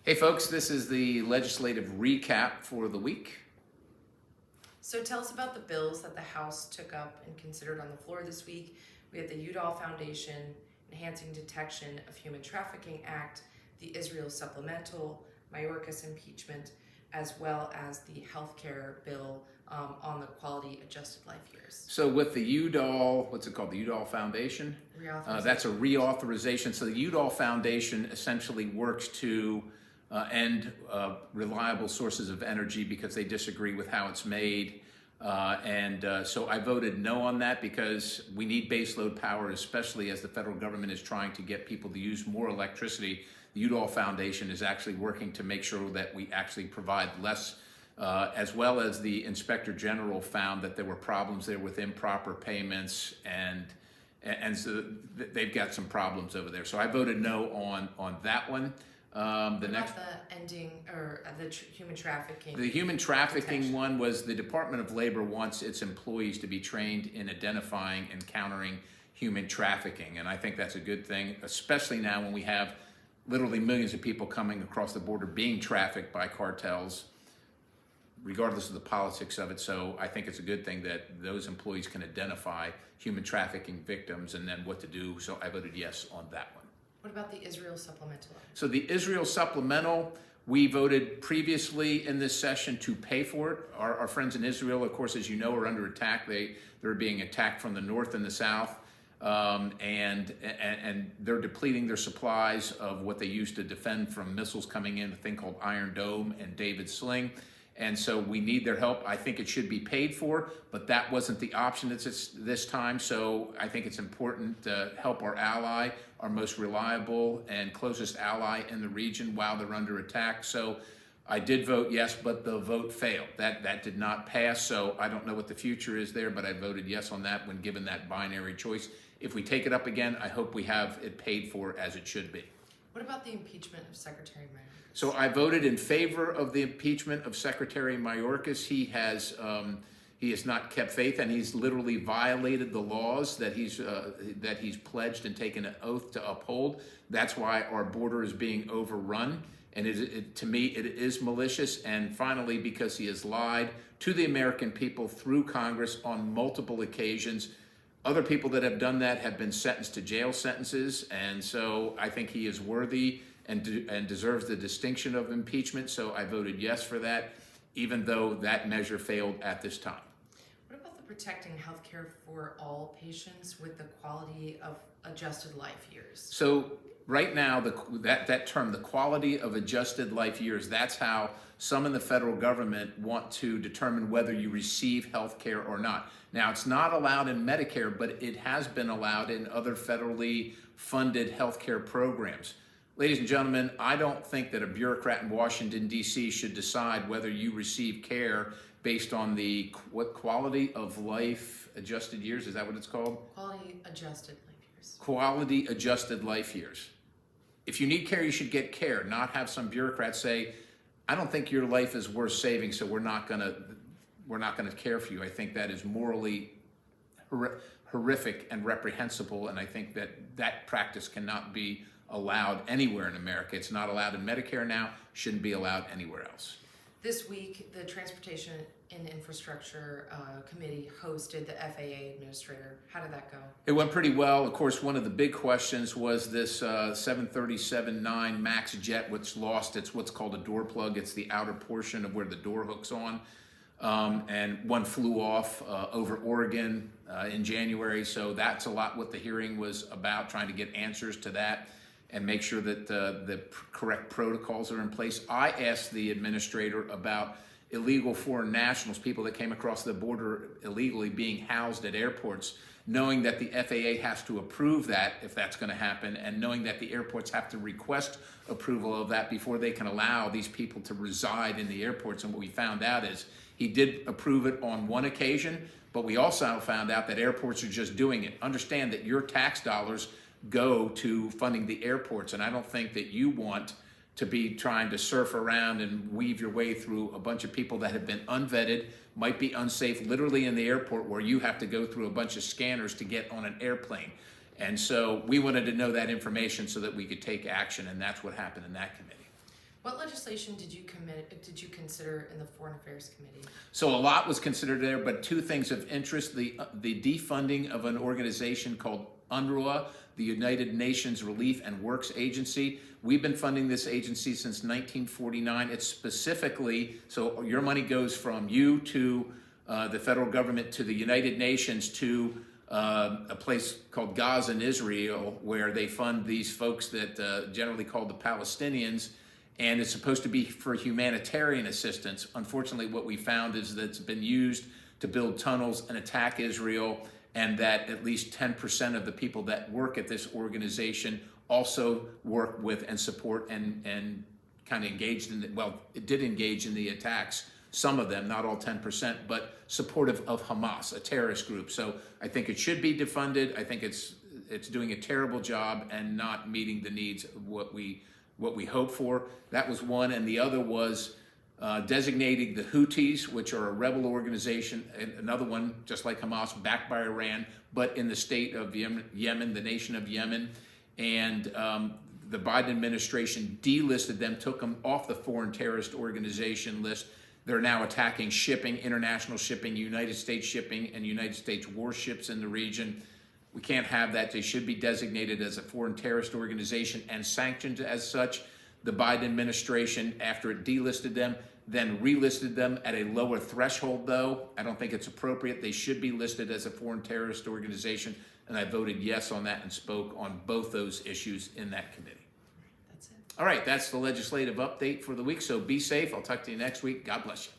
Hey folks, this is the legislative recap for the week. So tell us about the bills that the House took up and considered on the floor this week. We have the UDall Foundation, Enhancing Detection of Human Trafficking Act, the Israel Supplemental, Mayorkas Impeachment, as well as the healthcare bill on the quality adjusted life years. So with the UDall, what's it called? The UDall Foundation? That's a reauthorization. So the UDall Foundation essentially works to end reliable sources of energy because they disagree with how it's made. So I voted no on that because we need baseload power, especially as the federal government is trying to get people to use more electricity. The UDall Foundation is actually working to make sure that we actually provide less, as well as the Inspector General found that there were problems there with improper payments, and so they've got some problems over there. So I voted no on that one. The ending or the human trafficking? The human trafficking detection one was the Department of Labor wants its employees to be trained in identifying and countering human trafficking. And I think that's a good thing, especially now when we have literally millions of people coming across the border being trafficked by cartels, regardless of the politics of it. So I think it's a good thing that those employees can identify human trafficking victims and then what to do. So I voted yes on that one. What about the Israel Supplemental? So the Israel Supplemental, we voted previously in this session to pay for it. Our friends in Israel, of course, as you know, are under attack. They're being attacked from the north and the south, and they're depleting their supplies of what they used to defend from missiles coming in, a thing called Iron Dome and David Sling. And so we need their help. I think it should be paid for, but that wasn't the option this time. So I think it's important to help our ally, our most reliable and closest ally in the region while they're under attack. So I did vote yes, but the vote failed. That did not pass. So I don't know what the future is there, but I voted yes on that when given that binary choice. If we take it up again, I hope we have it paid for as it should be. What about the impeachment of Secretary Mayorkas? So I voted in favor of the impeachment of Secretary Mayorkas. He has not kept faith, and he's literally violated the laws that he's pledged and taken an oath to uphold. That's why our border is being overrun, and to me it is malicious. And finally, because he has lied to the American people through Congress on multiple occasions. Other people that have done that have been sentenced to jail sentences, and so I think he is worthy and deserves the distinction of impeachment. So I voted yes for that, even though that measure failed at this time. What about the protecting healthcare for all patients with the quality of adjusted life years? So right now, that term, the quality of adjusted life years, that's how some in the federal government want to determine whether you receive health care or not. Now, it's not allowed in Medicare, but it has been allowed in other federally funded health care programs. Ladies and gentlemen, I don't think that a bureaucrat in Washington, D.C. should decide whether you receive care based on the quality of life adjusted years. Is that what it's called? Quality adjusted life years. Quality adjusted life years. If you need care, you should get care, not have some bureaucrat say, I don't think your life is worth saving, so we're not gonna care for you. I think that is morally horrific and reprehensible, and I think that practice cannot be allowed anywhere in America. It's not allowed in Medicare now, shouldn't be allowed anywhere else. This week, the Transportation and Infrastructure Committee hosted the FAA administrator. How did that go? It went pretty well. Of course, one of the big questions was this 737-9 MAX jet, which lost its what's called a door plug. It's the outer portion of where the door hooks on. And one flew off over Oregon in January. So that's a lot what the hearing was about, trying to get answers to that and make sure that the correct protocols are in place. I asked the administrator about illegal foreign nationals, people that came across the border illegally being housed at airports, knowing that the FAA has to approve that if that's going to happen, and knowing that the airports have to request approval of that before they can allow these people to reside in the airports. And what we found out is he did approve it on one occasion, but we also found out that airports are just doing it. Understand that your tax dollars go to funding the airports, and I don't think that you want to be trying to surf around and weave your way through a bunch of people that have been unvetted, might be unsafe, literally in the airport where you have to go through a bunch of scanners to get on an airplane. And so we wanted to know that information so that we could take action, and that's what happened in that committee. What What legislation did you consider in the Foreign Affairs Committee? So a lot was considered there, but two things of interest: the defunding of an organization called UNRWA, the United Nations Relief and Works Agency. We've been funding this agency since 1949. It's specifically, so your money goes from you to the federal government to the United Nations to a place called Gaza in Israel, where they fund these folks that generally called the Palestinians, and it's supposed to be for humanitarian assistance. Unfortunately, what we found is that it's been used to build tunnels and attack Israel, and that at least 10% of the people that work at this organization also work with and support and kind of engaged in it did engage in the attacks. Some of them, not all 10%, but supportive of Hamas, a terrorist group. So I think it should be defunded. I think it's doing a terrible job and not meeting the needs of what we hope for. That was one, and the other was designating the Houthis, which are a rebel organization, and another one, just like Hamas, backed by Iran, but in the state of Yemen, the nation of Yemen. And the Biden administration delisted them, took them off the foreign terrorist organization list. They're now attacking shipping, international shipping, United States shipping, and United States warships in the region. We can't have that. They should be designated as a foreign terrorist organization and sanctioned as such. The Biden administration, after it delisted them, then relisted them at a lower threshold, though. I don't think it's appropriate. They should be listed as a foreign terrorist organization, and I voted yes on that and spoke on both those issues in that committee. That's it. All right, that's the legislative update for the week, so be safe. I'll talk to you next week. God bless you.